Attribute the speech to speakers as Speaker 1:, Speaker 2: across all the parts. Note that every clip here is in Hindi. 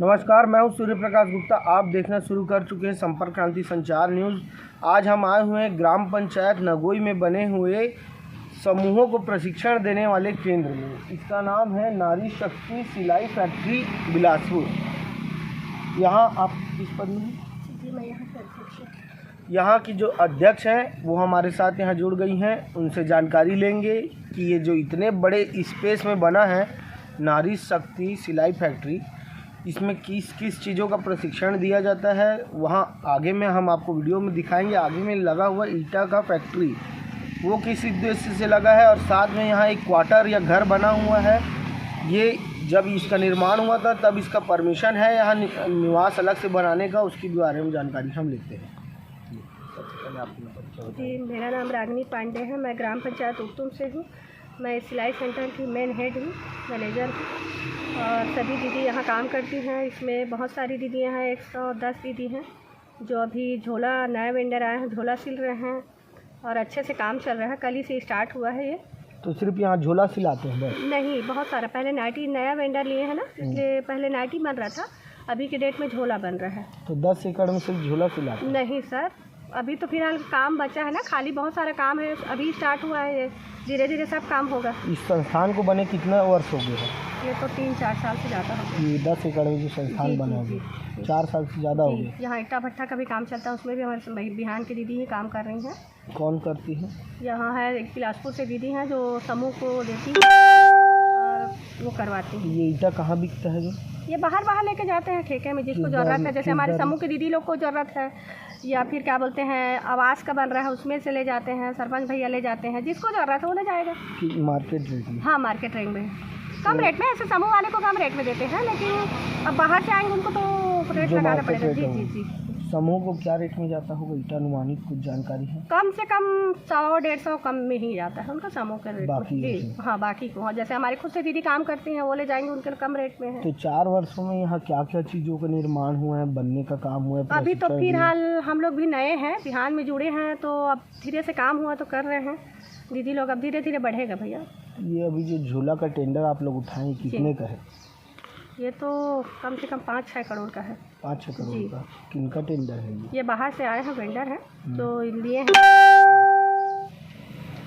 Speaker 1: नमस्कार, मैं हूं सूर्य प्रकाश गुप्ता। आप देखना शुरू कर चुके हैं संपर्क क्रांति संचार न्यूज़। आज हम आए हुए हैं ग्राम पंचायत नगोई में बने हुए समूहों को प्रशिक्षण देने वाले केंद्र में। इसका नाम है नारी शक्ति सिलाई फैक्ट्री बिलासपुर। यहाँ आप किस पद में?
Speaker 2: जी, मैं यहाँ पर अध्यक्ष।
Speaker 1: यहाँ की जो अध्यक्ष हैं वो हमारे साथ यहाँ जुड़ गई हैं। उनसे जानकारी लेंगे कि ये जो इतने बड़े स्पेस में बना है नारी शक्ति सिलाई फैक्ट्री, इसमें किस किस चीज़ों का प्रशिक्षण दिया जाता है। वहाँ आगे में हम आपको वीडियो में दिखाएंगे। आगे में लगा हुआ ईटा का फैक्ट्री वो किस उद्देश्य से लगा है, और साथ में यहाँ एक क्वार्टर या घर बना हुआ है। ये जब इसका निर्माण हुआ था तब इसका परमिशन है यहाँ निवास अलग से बनाने का, उसके बारे में जानकारी हम लेते हैं।
Speaker 2: जी, मेरा नाम रागिनी पांडे है। मैं ग्राम पंचायत उक्तुम से हूँ। मैं सिलाई सेंटर की मेन हेड हूँ, मैनेजर हूँ, और सभी दीदी यहाँ काम करती हैं। इसमें बहुत सारी दीदियाँ हैं, 110 दीदी हैं जो अभी झोला नए वेंडर आए हैं, झोला सिल रहे हैं और अच्छे से काम चल रहा है। कल ही से स्टार्ट हुआ है ये।
Speaker 1: तो सिर्फ यहाँ झोला सिलाते हैं बस?
Speaker 2: नहीं, बहुत सारा। पहले नाइटी नया वेंडर लिए हैं ना, इसलिए पहले नाइटी बन रहा था, अभी के डेट में झोला बन रहा है।
Speaker 1: तो 10 एकड़ में सिर्फ झोला सिलाते हैं?
Speaker 2: नहीं सर, अभी तो फिलहाल काम बचा है ना, खाली बहुत सारा काम है, अभी स्टार्ट हुआ है। ये धीरे धीरे सब काम होगा।
Speaker 1: इस संस्थान को बने कितना वर्ष हो गए हैं?
Speaker 2: ये तो 3-4 साल से ज़्यादा हो गया।
Speaker 1: ये 10 एकड़ में जो संस्थान बना हो गया 4 साल से ज़्यादा हो गए।
Speaker 2: यहाँ ईटा भट्ठा का भी काम चलता है, उसमें भी हमारे बिहान की दीदी ही काम कर रही हैं।
Speaker 1: कौन करती है?
Speaker 2: यहाँ है एक बिलासपुर से दीदी हैं जो समूह को देती हैं और वो करवाती हैं।
Speaker 1: ये ईटा कहाँ बिकता है जो?
Speaker 2: ये बाहर लेके जाते हैं ठेके में, जिसको ज़रूरत है। जैसे हमारे समूह के दीदी लोग को ज़रूरत है, या फिर क्या बोलते हैं आवास का बन रहा है, उसमें से ले जाते हैं। सरपंच भैया ले जाते हैं, जिसको ज़रूरत है वो ले जाएगा।
Speaker 1: मार्केट रेट में?
Speaker 2: हाँ, मार्केट रेट में, कम रेट में। ऐसे समूह वाले को कम रेट में देते हैं, लेकिन अब बाहर से आएंगे उनको तो रेट लगाना पड़ेगा। जी जी जी।
Speaker 1: समूह को क्या रेट में जाता होगा ईटा, अनुमानित कुछ जानकारी है?
Speaker 2: कम से कम 100-150 कम में ही जाता है उनका समूह का रेट।
Speaker 1: बाकी
Speaker 2: जी हाँ, बाकी को जैसे हमारे खुद से दीदी काम करती हैं वो ले जाएंगे, उनके कम रेट में है।
Speaker 1: तो 4 वर्षों में यहाँ क्या क्या चीज़ों का निर्माण हुआ है, बनने का काम हुआ है?
Speaker 2: अभी तो फिलहाल हम लोग भी नए हैं, बिहान में जुड़े हैं, तो अब धीरे से काम हुआ तो कर रहे हैं दीदी लोग। अब धीरे धीरे बढ़ेगा भैया।
Speaker 1: ये अभी जो झूला का टेंडर आप लोग उठाएं कितने का है? ये
Speaker 2: तो कम से कम 5-6 करोड़ का है।
Speaker 1: 5-6 करोड़ का? किनका टेंडर है ये?
Speaker 2: बाहर से आए हैं, वेंडर हैं जो लिए हैं,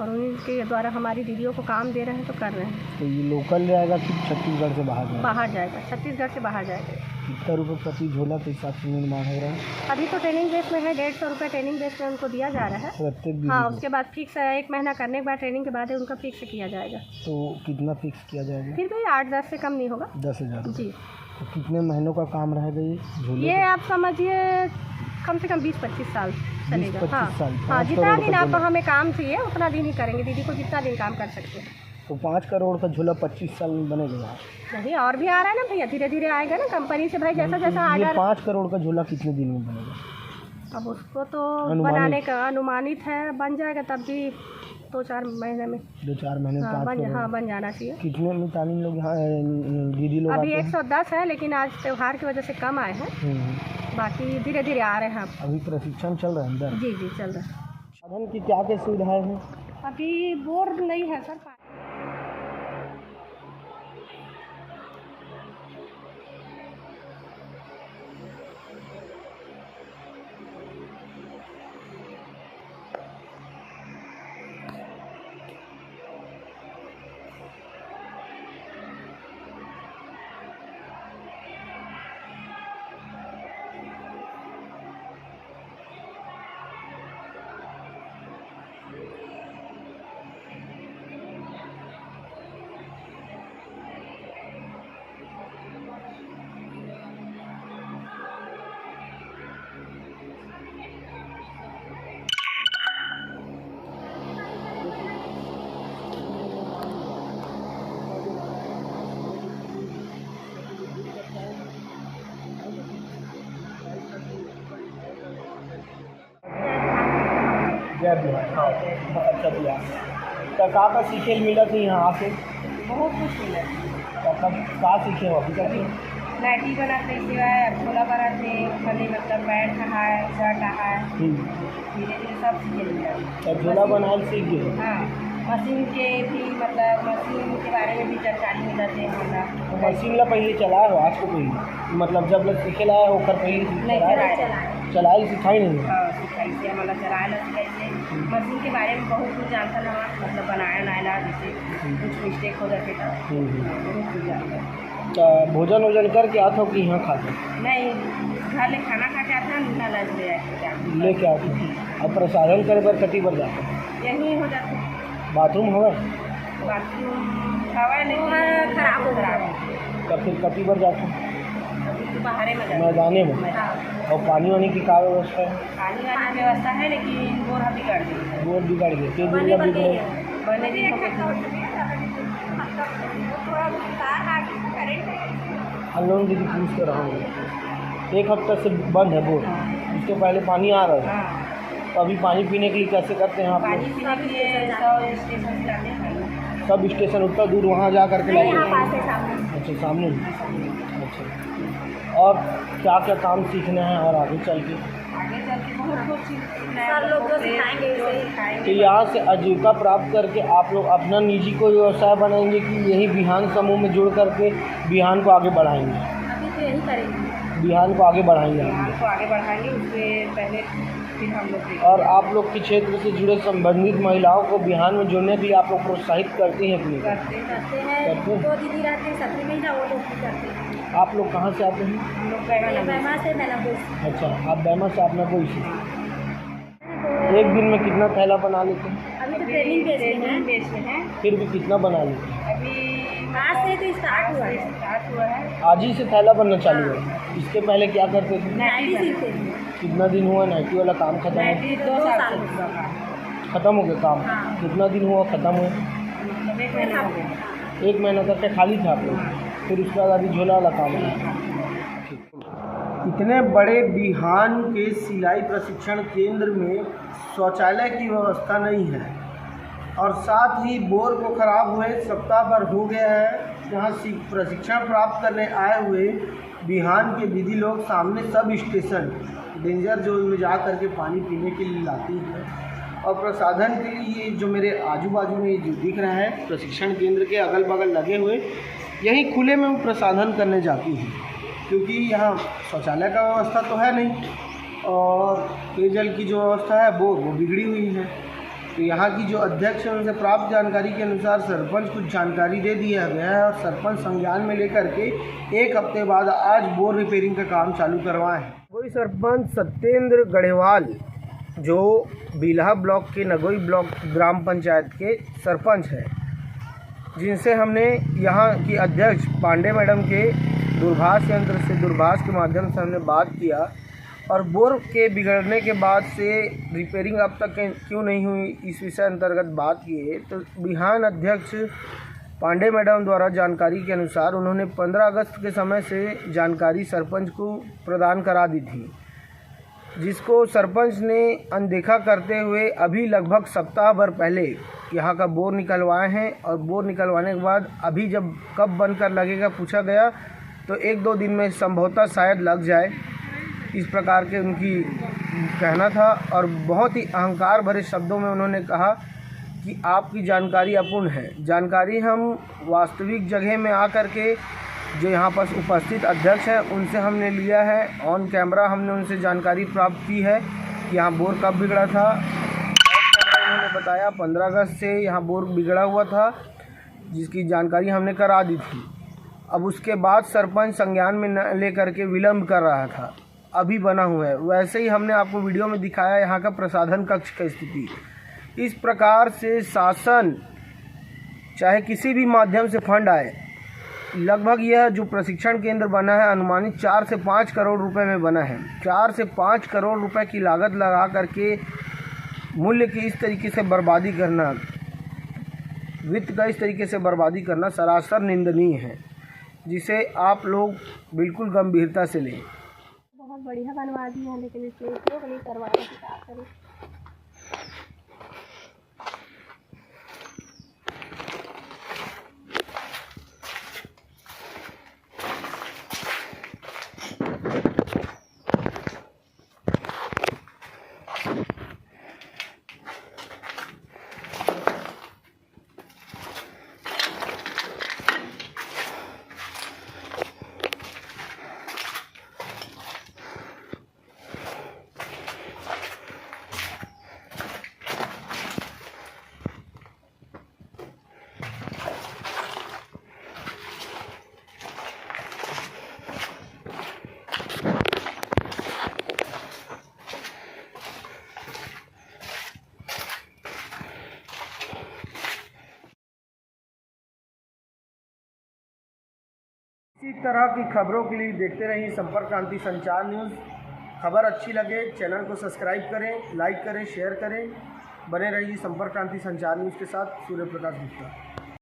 Speaker 2: और उनके द्वारा हमारी दीदियों को काम दे रहे हैं, तो कर रहे हैं।
Speaker 1: तो ये लोकल रहेगा कि छत्तीसगढ़ से बाहर जाएगा?
Speaker 2: बाहर जाएगा, छत्तीसगढ़ से बाहर जाएगा।
Speaker 1: कितना रुपये प्रति झोला के हिसाब से निर्माण हो रहा है?
Speaker 2: अभी तो ट्रेनिंग बेस में है, 150 रुपये ट्रेनिंग बेस में उनको दिया जा रहा है
Speaker 1: प्रत्येक?
Speaker 2: हाँ, उसके बाद फिक्स है, 1 महीना करने के बाद ट्रेनिंग के बाद उनका फिक्स किया जाएगा।
Speaker 1: तो कितना फिक्स किया जाएगा?
Speaker 2: फिर भी 8-10 से कम नहीं होगा।
Speaker 1: 10,000
Speaker 2: जी।
Speaker 1: तो कितने महीनों का काम रहेगा ये झोले?
Speaker 2: ये आप समझिए कम से कम 20-25 साल चलेगा।
Speaker 1: 20-25 साल?
Speaker 2: हाँ, जितना दिन आप हमें काम चाहिए उतना दिन ही करेंगे, दीदी को जितना दिन काम कर सकते हैं।
Speaker 1: तो 5 करोड़ का झोला 25 साल में बनेगा?
Speaker 2: नहीं, और भी आ रहा है ना भैया, धीरे धीरे आएगा ना कंपनी से भाई, जैसा जैसा
Speaker 1: ये
Speaker 2: आर्डर।
Speaker 1: 5 करोड़ का झोला कितने दिन में बनेगा?
Speaker 2: अब उसको तो बनाने का अनुमानित है, बन जाएगा तब भी 2-4 महीने में।
Speaker 1: 2-4 महीने में 5 करोड़?
Speaker 2: हाँ, बन जाना चाहिए।
Speaker 1: कितने मितानिन लोग यहाँ दीदी लोग?
Speaker 2: अभी 110 है, लेकिन आज त्योहार की वजह से कम आए हैं। बाकी धीरे धीरे आ रहे हैं।
Speaker 1: अभी प्रशिक्षण चल रहा है अंदर?
Speaker 2: जी जी, चल रहा है।
Speaker 1: साधन की क्या क्या सुविधाएं हैं?
Speaker 2: अभी बोर नहीं है सर।
Speaker 1: जय बिहार। हाँ, अच्छा बिहार। तो का सीखे मिला थी यहाँ आके?
Speaker 2: बहुत कुछ मिला।
Speaker 1: का सीखे हो अभी तक?
Speaker 2: नाइटी बनाते सिवाय, झोला बनाते, खाली मतलब पैंट है, शर्ट है, धीरे धीरे सब सीखे मिला।
Speaker 1: तो झोला बनाए सीख गए?
Speaker 2: हाँ, मशीन के भी मतलब मशीन के बारे में भी जानकारी मिल जाती है हमारा।
Speaker 1: मशीन ला पहले चलाए हो आज को पहले मतलब जब लग सीखे लाए होकर पहले चलाई सिखाई नहीं?
Speaker 2: हाँ सिखाई से मतलब चलाए ला सिखाई से मशीन के बारे में बहुत कुछ जानता ना मतलब बनाया नायला जैसे कुछ मिस्टेक हो जाते था बहुत कुछ जानता।
Speaker 1: तो भोजन वोजन करके आते हो कि यहाँ खाते?
Speaker 2: नहीं घर ले खाना खा के आता है ना लंच
Speaker 1: लेके आते हो और प्रसाधन करे पर कटी पर जाते हो?
Speaker 2: यही हो जाता है।
Speaker 1: बाथरूम हवा?
Speaker 2: बाथरूम हवा नहीं खराब हो रहा है।
Speaker 1: तब फिर कटी पर जाते हो?
Speaker 2: बाहर में
Speaker 1: मैदाने में। और पानी वानी की क्या व्यवस्था है?
Speaker 2: पानी वानी की व्यवस्था है लेकिन बोर बिगड़ गई।
Speaker 1: बोर बिगड़ गई फिर दुर्गा बिगड़े अनलोन दीदी पूछ कर रहा हूँ 1 हफ्ते से बंद है बोर। इसके पहले पानी आ रहा है तो अभी पानी पीने के लिए कैसे करते हैं आप लोग?
Speaker 2: पानी पीने के लिए स्टेशन जाते हैं।
Speaker 1: सब स्टेशन उतना दूर वहाँ जा करके लाते हैं?
Speaker 2: सामने।
Speaker 1: अच्छा सामने। अच्छा और क्या क्या काम सीखना है और आगे चल के?
Speaker 2: बहुत कुछ सब लोग जो सिखाएंगे
Speaker 1: तो यहाँ से आजीविका प्राप्त करके आप लोग अपना निजी कोई व्यवसाय बनाएंगे कि यही बिहान समूह में जुड़ करके बिहान को आगे बढ़ाएंगे?
Speaker 2: अभी तो यही करेंगे,
Speaker 1: बिहान को आगे बढ़ाएंगे
Speaker 2: बिहान को आगे बढ़ाएंगे। उससे पहले फिर हम लोग
Speaker 1: और आप लोग के क्षेत्र से जुड़े संबंधित महिलाओं को बिहान में जुड़ने के लिए आप लोग प्रोत्साहित करती हैं कि नहीं?
Speaker 2: करते हैं। 2 दीदी रहते हैं 17 महीना वो लोग भी करते हैं।
Speaker 1: आप लोग कहाँ से आते हैं?
Speaker 2: हम लोग बैमा से मैनापुर।
Speaker 1: अच्छा आप बैमा से आपने कोई से एक दिन में कितना थैला बना लेते हैं?
Speaker 2: अभी तो ट्रेनिंग बेस में है।
Speaker 1: फिर भी कितना बना लेते हैं?
Speaker 2: अभी आज से तो स्टार्ट हुआ है।
Speaker 1: आज ही से थैला बनना चालू है? इसके पहले क्या करते थे?
Speaker 2: नाइटी सीखते थे।
Speaker 1: कितना दिन हुआ नाइटी वाला काम खत्म?
Speaker 2: नाइटी 2 साल
Speaker 1: खत्म हो गया काम?
Speaker 2: हाँ।
Speaker 1: कितना दिन हुआ खत्म हुआ?
Speaker 2: 1 महीना हो गया।
Speaker 1: 1 महीना तक के खाली था आप लोग, फिर उसके बाद अभी झोला वाला काम है। इतने बड़े बिहान के सिलाई प्रशिक्षण केंद्र में शौचालय की व्यवस्था नहीं है और साथ ही बोर को खराब हुए सप्ताह भर हो गया है। यहाँ प्रशिक्षण प्राप्त करने आए हुए बिहान के दीदी लोग सामने सब स्टेशन डेंजर जोन में जा कर के पानी पीने के लिए लाती हैं और प्रसाधन के लिए जो मेरे आजू बाजू में जो दिख रहा है प्रशिक्षण केंद्र के अगल बगल लगे हुए यहीं खुले में वो प्रसाधन करने जाती हैं क्योंकि यहाँ शौचालय का व्यवस्था तो है नहीं और पेयजल की जो व्यवस्था है वो बिगड़ी हुई है। तो यहाँ की जो अध्यक्ष है उनसे प्राप्त जानकारी के अनुसार सरपंच कुछ जानकारी दे दिया गया है और सरपंच संज्ञान में लेकर के 1 हफ्ते बाद आज बोर रिपेयरिंग का काम चालू करवाए हैं। वही सरपंच सत्येंद्र गढ़वाल जो बिल्हा ब्लॉक के नगोई ब्लॉक ग्राम पंचायत के सरपंच हैं, जिनसे हमने यहाँ की अध्यक्ष पांडे मैडम के दूरभाष यंत्र से दूरभाष के माध्यम से हमने बात किया और बोर के बिगड़ने के बाद से रिपेयरिंग अब तक क्यों नहीं हुई इस विषय अंतर्गत बात किए। तो बिहान अध्यक्ष पांडे मैडम द्वारा जानकारी के अनुसार उन्होंने 15 अगस्त के समय से जानकारी सरपंच को प्रदान करा दी थी, जिसको सरपंच ने अनदेखा करते हुए अभी लगभग सप्ताह भर पहले यहाँ का बोर निकलवाए हैं और बोर निकलवाने के बाद अभी जब कब बनकर लगेगा पूछा गया तो 1-2 दिन में संभवतः शायद लग जाए, इस प्रकार के उनकी कहना था। और बहुत ही अहंकार भरे शब्दों में उन्होंने कहा कि आपकी जानकारी अपूर्ण है। जानकारी हम वास्तविक जगह में आकर के जो यहाँ पर उपस्थित अध्यक्ष हैं उनसे हमने लिया है, ऑन कैमरा हमने उनसे जानकारी प्राप्त की है कि यहाँ बोर कब बिगड़ा था। उन्होंने बताया 15 अगस्त से यहाँ बोर बिगड़ा हुआ था, जिसकी जानकारी हमने करा दी थी। अब उसके बाद सरपंच संज्ञान में न लेकर के विलम्ब कर रहा था, अभी बना हुआ है। वैसे ही हमने आपको वीडियो में दिखाया यहाँ का प्रसाधन कक्ष की स्थिति। इस प्रकार से शासन चाहे किसी भी माध्यम से फंड आए, लगभग यह जो प्रशिक्षण केंद्र बना है अनुमानित 4 से 5 करोड़ रुपए में बना है। 4 से 5 करोड़ रुपए की लागत लगा करके मूल्य की इस तरीके से बर्बादी करना, वित्त का इस तरीके से बर्बादी करना सरासर निंदनीय है, जिसे आप लोग बिल्कुल गंभीरता से लें।
Speaker 2: बहुत बढ़िया बनवा दी है लेकिन इसमें उपयोग नहीं करवा रहे, क्या करें।
Speaker 1: इसी तरह की खबरों के लिए देखते रहिए संपर्क क्रांति संचार न्यूज़। खबर अच्छी लगे चैनल को सब्सक्राइब करें, लाइक करें, शेयर करें। बने रहिए संपर्क क्रांति संचार न्यूज़ के साथ। सूर्य प्रकाश गुप्ता।